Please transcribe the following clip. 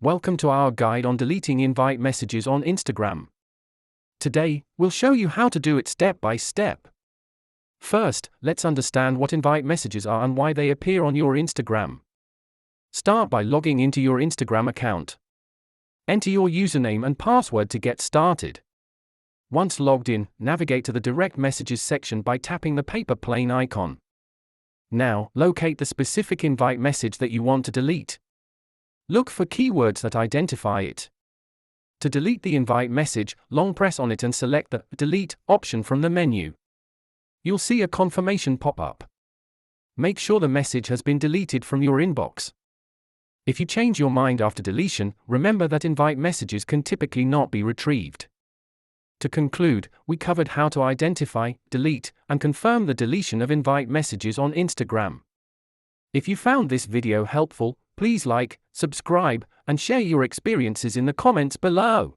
Welcome to our guide on deleting invite messages on Instagram. Today, we'll show you how to do it step by step. First, let's understand what invite messages are and why they appear on your Instagram. Start by logging into your Instagram account. Enter your username and password to get started. Once logged in, navigate to the direct messages section by tapping the paper plane icon. Now, locate the specific invite message that you want to delete. Look for keywords that identify it. To delete the invite message, long press on it and select the Delete option from the menu. You'll see a confirmation pop up. Make sure the message has been deleted from your inbox. If you change your mind after deletion, remember that invite messages can typically not be retrieved. To conclude, we covered how to identify, delete, and confirm the deletion of invite messages on Instagram. If you found this video helpful, please like, subscribe, and share your experiences in the comments below.